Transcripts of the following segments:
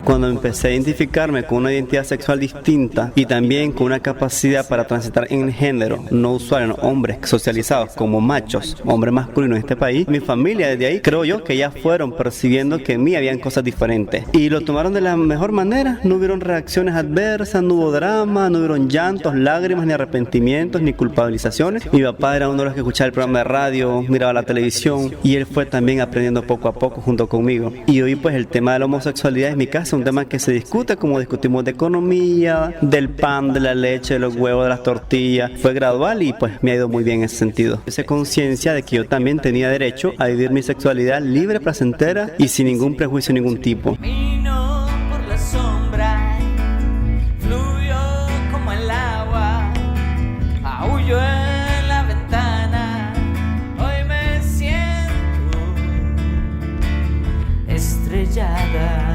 Cuando empecé a identificarme con una identidad sexual distinta y también con una capacidad para transitar en género no usual en hombres socializados como machos, hombres masculinos en este país, mi familia desde ahí creo yo que ya fueron percibiendo que en mí habían cosas diferentes y lo tomaron de la mejor manera. No hubieron reacciones adversas, no hubo drama, no hubieron llantos, lágrimas, ni arrepentimientos, ni culpabilizaciones. Mi papá era uno de los que escuchaba el programa de radio, miraba la televisión y él fue también aprendiendo poco a poco junto conmigo. Y hoy pues el tema de la homosexualidad en mi casa es un tema que se discute como discutimos de economía, del pan, de la leche, de los huevos, de las tortillas. Fue gradual y pues me ha ido muy bien en ese sentido. Hice conciencia de que yo también tenía derecho a vivir mi sexualidad libre, placentera y sin ningún prejuicio de ningún tipo. Camino por la sombra, fluyo como el agua, aullo en la ventana, hoy me siento estrellada.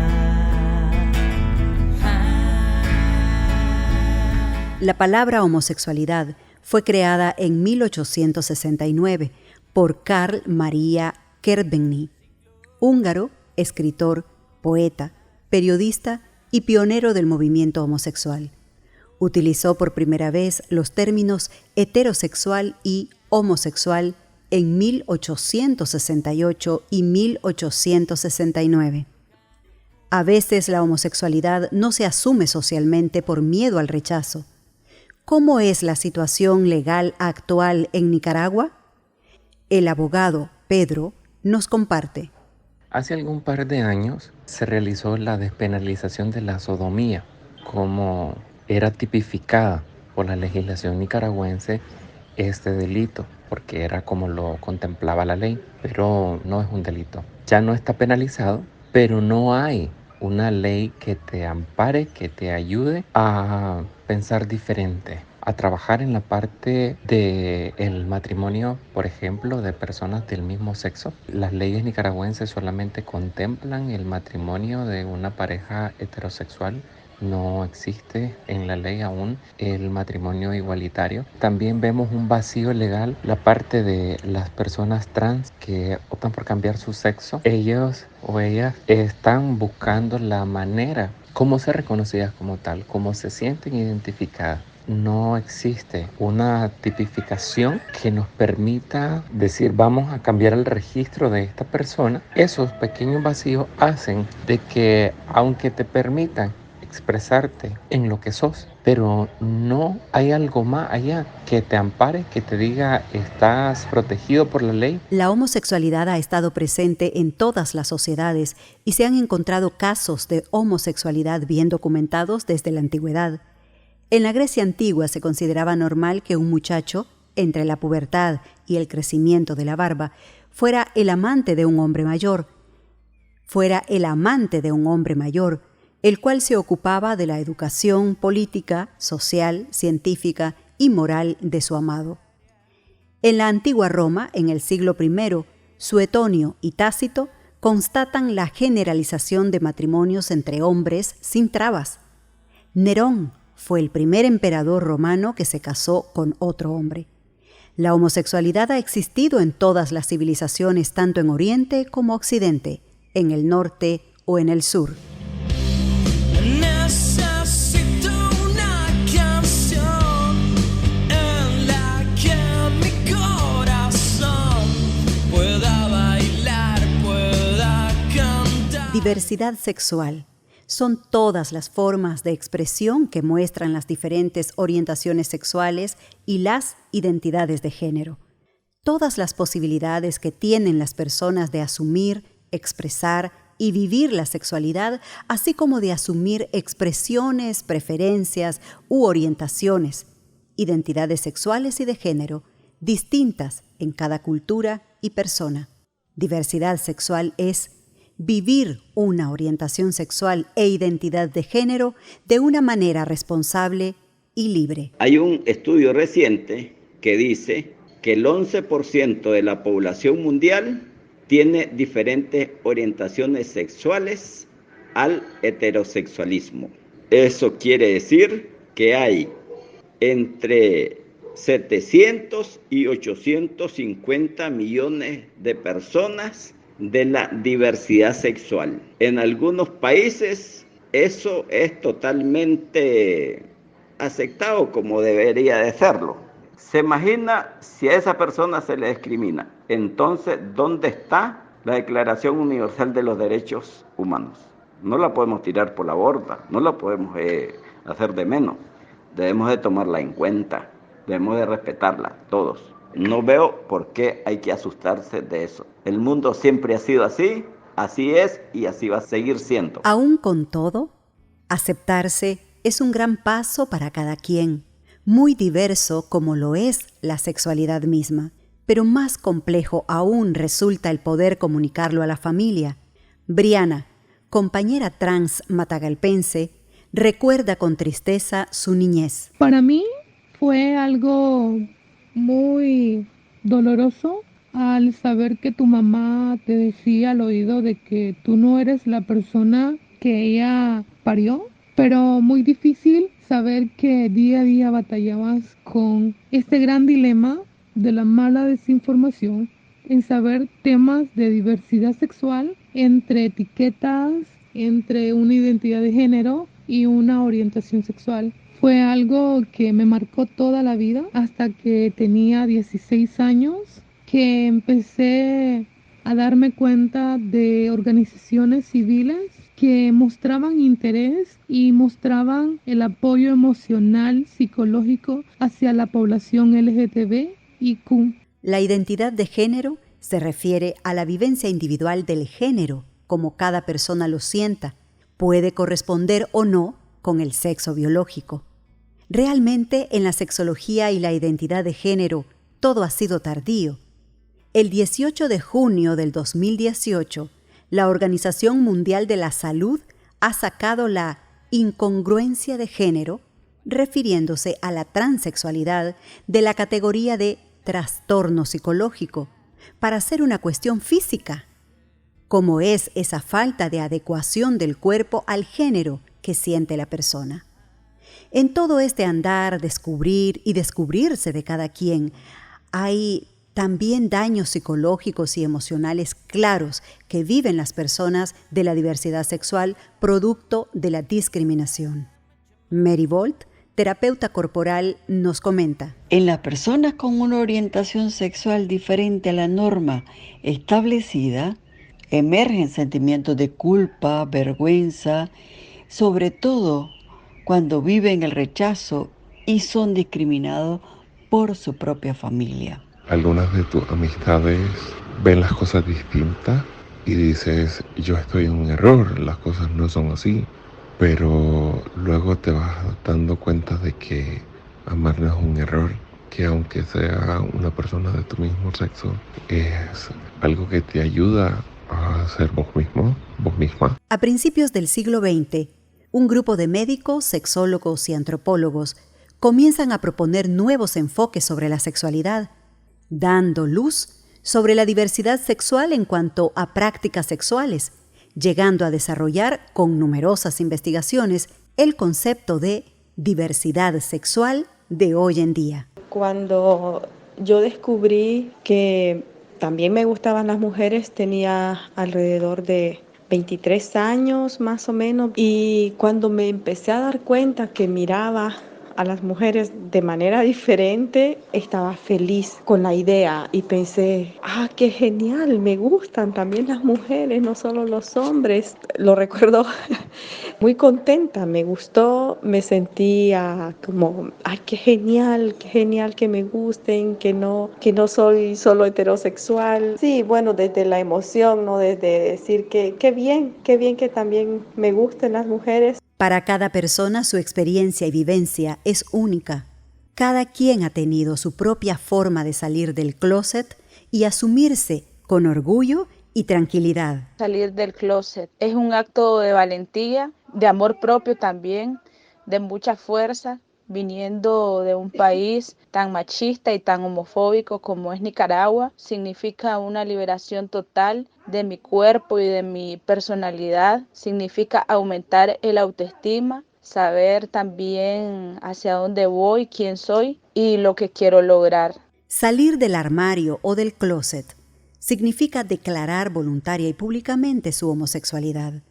La palabra homosexualidad fue creada en 1869 por Carl Maria Kertbeny, húngaro, escritor, poeta, periodista y pionero del movimiento homosexual. Utilizó por primera vez los términos heterosexual y homosexual en 1868 y 1869. A veces la homosexualidad no se asume socialmente por miedo al rechazo. ¿Cómo es la situación legal actual en Nicaragua? El abogado Pedro nos comparte. Hace algún par de años se realizó la despenalización de la sodomía, como era tipificada por la legislación nicaragüense este delito, porque era como lo contemplaba la ley, pero no es un delito. Ya no está penalizado, pero no hay una ley que te ampare, que te ayude a pensar diferente, a trabajar en la parte del matrimonio, por ejemplo, de personas del mismo sexo. Las leyes nicaragüenses solamente contemplan el matrimonio de una pareja heterosexual. No existe en la ley aún el matrimonio igualitario. También vemos un vacío legal, la parte de las personas trans que optan por cambiar su sexo. Ellos o ellas están buscando la manera, cómo ser reconocidas como tal, cómo se sienten identificadas. No existe una tipificación que nos permita decir vamos a cambiar el registro de esta persona. Esos pequeños vacíos hacen de que aunque te permitan expresarte en lo que sos, pero no hay algo más allá que te ampare, que te diga estás protegido por la ley. La homosexualidad ha estado presente en todas las sociedades y se han encontrado casos de homosexualidad bien documentados desde la antigüedad. En la Grecia antigua se consideraba normal que un muchacho, entre la pubertad y el crecimiento de la barba, fuera el amante de un hombre mayor, el cual se ocupaba de la educación política, social, científica y moral de su amado. En la antigua Roma, en el siglo I, Suetonio y Tácito constatan la generalización de matrimonios entre hombres sin trabas. Nerón fue el primer emperador romano que se casó con otro hombre. La homosexualidad ha existido en todas las civilizaciones, tanto en Oriente como Occidente, en el norte o en el sur. Necesito una canción en la que mi corazón pueda bailar, pueda cantar. Diversidad sexual. Son todas las formas de expresión que muestran las diferentes orientaciones sexuales y las identidades de género. Todas las posibilidades que tienen las personas de asumir, expresar y vivir la sexualidad, así como de asumir expresiones, preferencias u orientaciones, identidades sexuales y de género, distintas en cada cultura y persona. Diversidad sexual es vivir una orientación sexual e identidad de género de una manera responsable y libre. Hay un estudio reciente que dice que el 11% de la población mundial tiene diferentes orientaciones sexuales al heterosexualismo. Eso quiere decir que hay entre 700 y 850 millones de personas de la diversidad sexual. En algunos países eso es totalmente aceptado como debería de serlo. Se imagina si a esa persona se le discrimina. Entonces, ¿dónde está la Declaración Universal de los Derechos Humanos? No la podemos tirar por la borda, no la podemos hacer de menos. Debemos de tomarla en cuenta, debemos de respetarla todos. No veo por qué hay que asustarse de eso. El mundo siempre ha sido así, así es y así va a seguir siendo. Aún con todo, aceptarse es un gran paso para cada quien, muy diverso como lo es la sexualidad misma, pero más complejo aún resulta el poder comunicarlo a la familia. Briana, compañera trans matagalpense, recuerda con tristeza su niñez. Para mí fue algo muy doloroso al saber que tu mamá te decía al oído de que tú no eres la persona que ella parió, pero muy difícil saber que día a día batallabas con este gran dilema de la mala desinformación en saber temas de diversidad sexual entre etiquetas, entre una identidad de género y una orientación sexual. Fue algo que me marcó toda la vida hasta que tenía 16 años, que empecé a darme cuenta de organizaciones civiles que mostraban interés y mostraban el apoyo emocional, psicológico hacia la población LGTBIQ. La identidad de género se refiere a la vivencia individual del género, como cada persona lo sienta. Puede corresponder o no con el sexo biológico. Realmente, en la sexología y la identidad de género, todo ha sido tardío. El 18 de junio del 2018, la Organización Mundial de la Salud ha sacado la incongruencia de género, refiriéndose a la transexualidad, de la categoría de trastorno psicológico, para hacer una cuestión física. ¿Cómo es esa falta de adecuación del cuerpo al género que siente la persona? En todo este andar, descubrir y descubrirse de cada quien, hay también daños psicológicos y emocionales claros que viven las personas de la diversidad sexual producto de la discriminación. Mary Bolt, terapeuta corporal, nos comenta. En las personas con una orientación sexual diferente a la norma establecida, emergen sentimientos de culpa, vergüenza, sobre todo cuando viven el rechazo y son discriminados por su propia familia. Algunas de tus amistades ven las cosas distintas y dices, yo estoy en un error, las cosas no son así. Pero luego te vas dando cuenta de que amar no es un error, que aunque sea una persona de tu mismo sexo, es algo que te ayuda a ser vos mismo, vos misma. A principios del siglo XX, un grupo de médicos, sexólogos y antropólogos comienzan a proponer nuevos enfoques sobre la sexualidad, dando luz sobre la diversidad sexual en cuanto a prácticas sexuales, llegando a desarrollar con numerosas investigaciones el concepto de diversidad sexual de hoy en día. Cuando yo descubrí que también me gustaban las mujeres, tenía alrededor de 23 años más o menos, y cuando me empecé a dar cuenta que miraba a las mujeres de manera diferente, estaba feliz con la idea y pensé, qué genial, me gustan también las mujeres, no solo los hombres. Lo recuerdo muy contenta, me gustó, me sentía como, qué genial que me gusten, que no soy solo heterosexual. Sí, bueno, desde la emoción, ¿no? Desde decir que qué bien que también me gusten las mujeres. Para cada persona su experiencia y vivencia es única. Cada quien ha tenido su propia forma de salir del closet y asumirse con orgullo y tranquilidad. Salir del closet es un acto de valentía, de amor propio también, de mucha fuerza, viniendo de un país tan machista y tan homofóbico como es Nicaragua. Significa una liberación total de mi cuerpo y de mi personalidad. Significa aumentar el autoestima, saber también hacia dónde voy, quién soy y lo que quiero lograr. Salir del armario o del closet significa declarar voluntaria y públicamente su homosexualidad.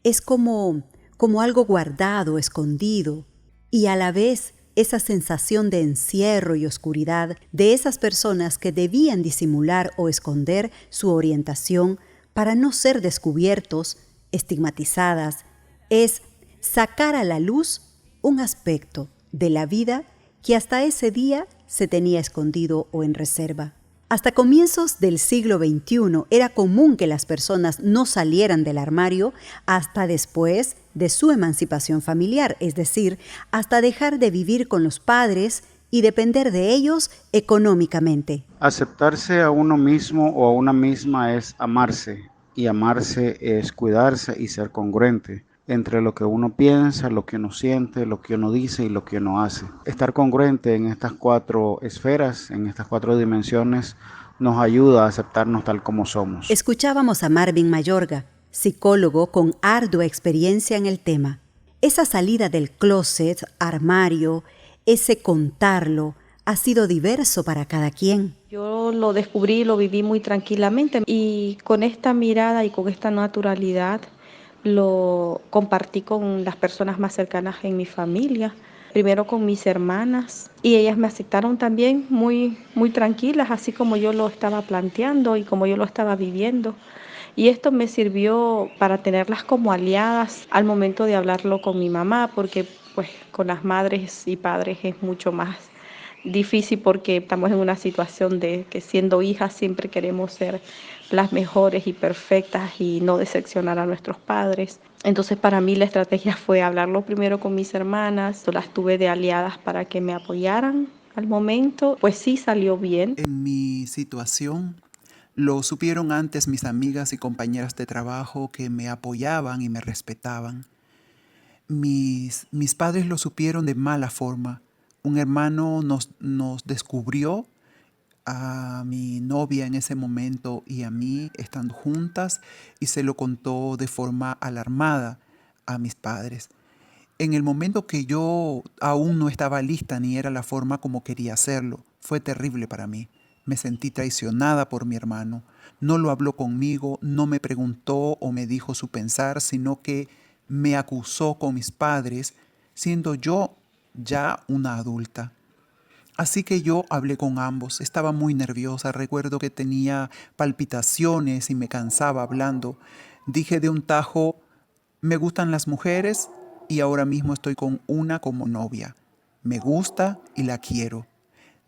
Es como como algo guardado, escondido, y a la vez esa sensación de encierro y oscuridad de esas personas que debían disimular o esconder su orientación para no ser descubiertos, estigmatizadas, es sacar a la luz un aspecto de la vida que hasta ese día se tenía escondido o en reserva. Hasta comienzos del siglo XXI era común que las personas no salieran del armario hasta después de su emancipación familiar, es decir, hasta dejar de vivir con los padres y depender de ellos económicamente. Aceptarse a uno mismo o a una misma es amarse, y amarse es cuidarse y ser congruente entre lo que uno piensa, lo que uno siente, lo que uno dice y lo que uno hace. Estar congruente en estas 4 esferas, en estas 4 dimensiones, nos ayuda a aceptarnos tal como somos. Escuchábamos a Marvin Mayorga, psicólogo con ardua experiencia en el tema. Esa salida del closet, armario, ese contarlo, ha sido diverso para cada quien. Yo lo descubrí, lo viví muy tranquilamente y con esta mirada y con esta naturalidad lo compartí con las personas más cercanas en mi familia, primero con mis hermanas, y ellas me aceptaron también muy tranquilas, así como yo lo estaba planteando y como yo lo estaba viviendo. Y esto me sirvió para tenerlas como aliadas al momento de hablarlo con mi mamá, porque pues con las madres y padres es mucho más difícil porque estamos en una situación de que siendo hijas siempre queremos ser las mejores y perfectas y no decepcionar a nuestros padres. Entonces para mí la estrategia fue hablarlo primero con mis hermanas, las tuve de aliadas para que me apoyaran al momento, pues sí salió bien. En mi situación lo supieron antes mis amigas y compañeras de trabajo que me apoyaban y me respetaban. Mis padres lo supieron de mala forma. Un hermano nos descubrió a mi novia en ese momento y a mí estando juntas y se lo contó de forma alarmada a mis padres. En el momento que yo aún no estaba lista ni era la forma como quería hacerlo, fue terrible para mí. Me sentí traicionada por mi hermano. No lo habló conmigo, no me preguntó o me dijo su pensar, sino que me acusó con mis padres, siendo yo ya una adulta. Así que yo hablé con ambos. Estaba muy nerviosa. Recuerdo que tenía palpitaciones y me cansaba hablando. Dije de un tajo, me gustan las mujeres y ahora mismo estoy con una como novia. Me gusta y la quiero.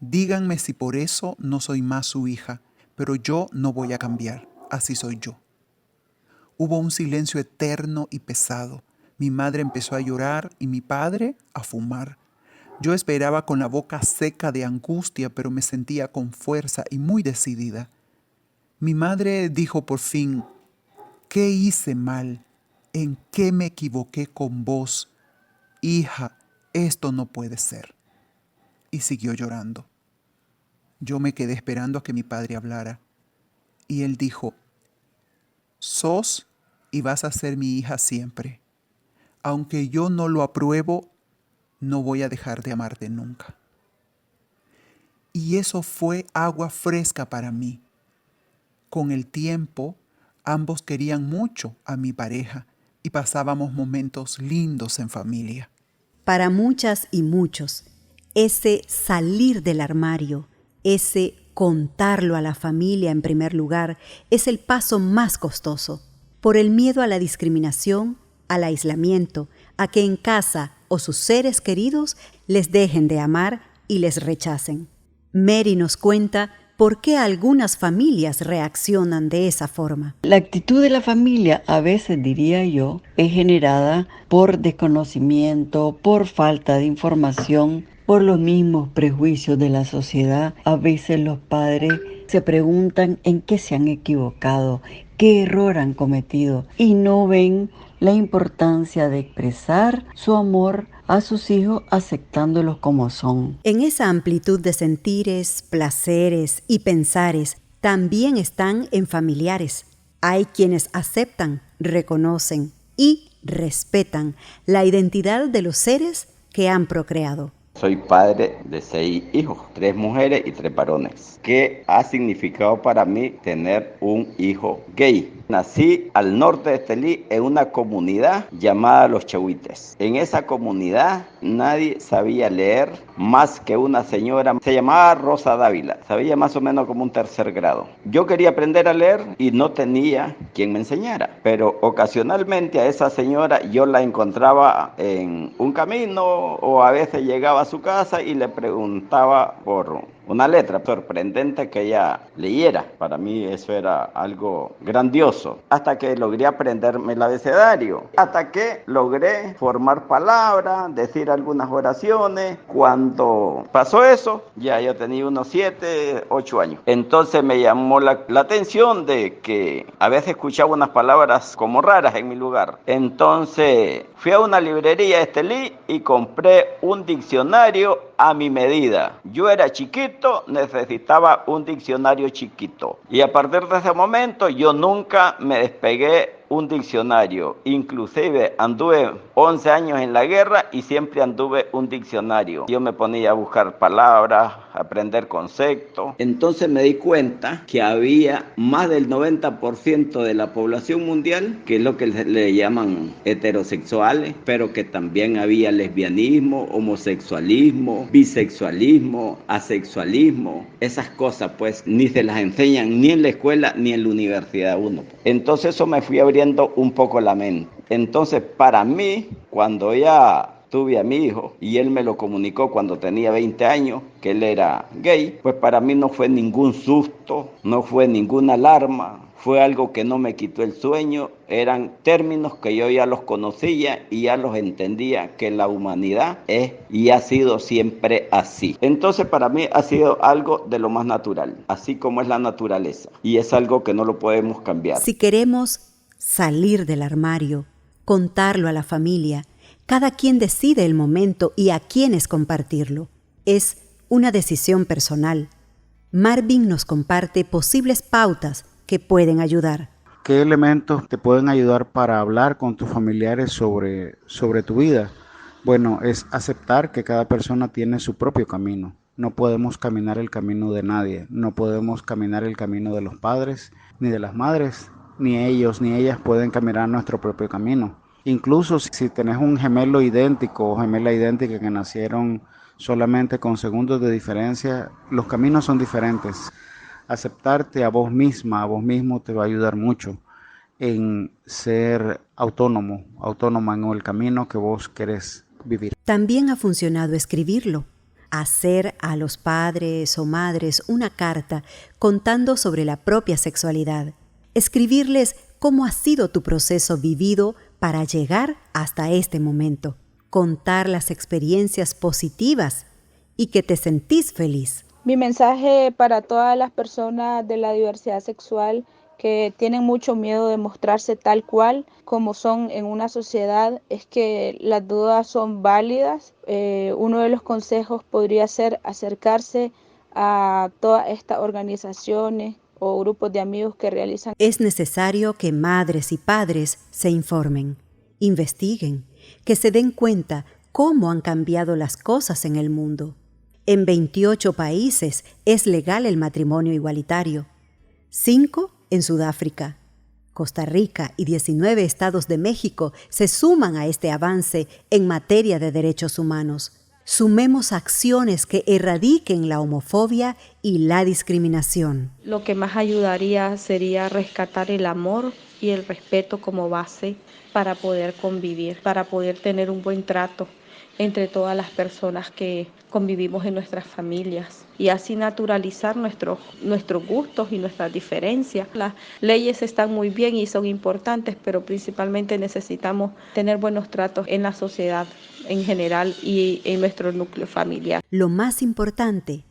Díganme si por eso no soy más su hija, pero yo no voy a cambiar. Así soy yo. Hubo un silencio eterno y pesado. Mi madre empezó a llorar y mi padre a fumar. Yo esperaba con la boca seca de angustia, pero me sentía con fuerza y muy decidida. Mi madre dijo por fin, ¿qué hice mal? ¿En qué me equivoqué con vos? Hija, esto no puede ser. Y siguió llorando. Yo me quedé esperando a que mi padre hablara. Y él dijo, sos y vas a ser mi hija siempre. Aunque yo no lo apruebo, no voy a dejar de amarte nunca. Y eso fue agua fresca para mí. Con el tiempo, ambos querían mucho a mi pareja y pasábamos momentos lindos en familia. Para muchas y muchos, ese salir del armario, ese contarlo a la familia en primer lugar, es el paso más costoso. Por el miedo a la discriminación, al aislamiento, a que en casa o sus seres queridos les dejen de amar y les rechacen. Mary nos cuenta por qué algunas familias reaccionan de esa forma. La actitud de la familia, a veces diría yo, es generada por desconocimiento, por falta de información, por los mismos prejuicios de la sociedad. A veces los padres se preguntan en qué se han equivocado, qué error han cometido y no ven la importancia de expresar su amor a sus hijos aceptándolos como son. En esa amplitud de sentires, placeres y pensares también están en familiares. Hay quienes aceptan, reconocen y respetan la identidad de los seres que han procreado. Soy padre de 6 hijos, 3 mujeres y 3 varones. ¿Qué ha significado para mí tener un hijo gay? Nací al norte de Estelí en una comunidad llamada Los Chahuites. En esa comunidad nadie sabía leer más que una señora, se llamaba Rosa Dávila, sabía más o menos como un 3er grado. Yo quería aprender a leer y no tenía quien me enseñara, pero ocasionalmente a esa señora yo la encontraba en un camino o a veces llegaba a su casa y le preguntaba por una letra sorprendente que ella leyera. Para mí eso era algo grandioso. Hasta que logré aprenderme el abecedario. Hasta que logré formar palabras, decir algunas oraciones. Cuando pasó eso, ya yo tenía unos 7, 8 años. Entonces me llamó la atención de que a veces escuchaba unas palabras como raras en mi lugar. Entonces fui a una librería de Estelí y compré un diccionario a mi medida. Yo era chiquito, necesitaba un diccionario chiquito. Y a partir de ese momento yo nunca me despegué un diccionario. Inclusive anduve 11 años en la guerra y siempre anduve un diccionario. Yo me ponía a buscar palabras, a aprender conceptos. Entonces me di cuenta que había más del 90% de la población mundial, que es lo que le llaman heterosexuales, pero que también había lesbianismo, homosexualismo, bisexualismo, asexualismo. Esas cosas pues ni se las enseñan ni en la escuela ni en la universidad uno. Entonces eso me fui abriendo un poco la mente. Entonces para mí, cuando ya tuve a mi hijo y él me lo comunicó cuando tenía 20 años que él era gay, pues para mí no fue ningún susto, no fue ninguna alarma, fue algo que no me quitó el sueño, eran términos que yo ya los conocía y ya los entendía, que la humanidad es y ha sido siempre así. Entonces para mí ha sido algo de lo más natural, así como es la naturaleza, y es algo que no lo podemos cambiar. Si queremos salir del armario, contarlo a la familia, cada quien decide el momento y a quiénes compartirlo. Es una decisión personal. Marvin nos comparte posibles pautas que pueden ayudar. ¿Qué elementos te pueden ayudar para hablar con tus familiares sobre tu vida? Bueno, es aceptar que cada persona tiene su propio camino. No podemos caminar el camino de nadie. No podemos caminar el camino de los padres, ni de las madres, ni ellos ni ellas pueden caminar nuestro propio camino. Incluso si tenés un gemelo idéntico o gemela idéntica que nacieron solamente con segundos de diferencia, los caminos son diferentes. Aceptarte a vos misma, a vos mismo te va a ayudar mucho en ser autónoma en el camino que vos querés vivir. También ha funcionado escribirlo. Hacer a los padres o madres una carta contando sobre la propia sexualidad. Escribirles cómo ha sido tu proceso vivido para llegar hasta este momento. Contar las experiencias positivas y que te sentís feliz. Mi mensaje para todas las personas de la diversidad sexual que tienen mucho miedo de mostrarse tal cual como son en una sociedad es que las dudas son válidas. Uno de los consejos podría ser acercarse a todas estas organizaciones o grupos de amigos que realizan. Es necesario que madres y padres se informen, investiguen, que se den cuenta cómo han cambiado las cosas en el mundo. En 28 países es legal el matrimonio igualitario, 5 en Sudáfrica. Costa Rica y 19 estados de México se suman a este avance en materia de derechos humanos. Sumemos acciones que erradiquen la homofobia y la discriminación. Lo que más ayudaría sería rescatar el amor y el respeto como base para poder convivir, para poder tener un buen trato entre todas las personas que convivimos en nuestras familias y así naturalizar nuestros gustos y nuestras diferencias. Las leyes están muy bien y son importantes, pero principalmente necesitamos tener buenos tratos en la sociedad en general y en nuestro núcleo familiar. Lo más importante,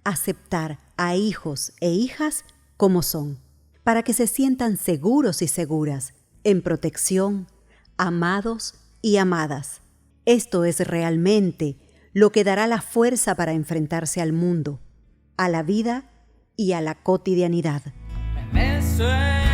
aceptar a hijos e hijas como son, para que se sientan seguros y seguras, en protección, amados y amadas. Esto es realmente lo que dará la fuerza para enfrentarse al mundo, a la vida y a la cotidianidad. Me suena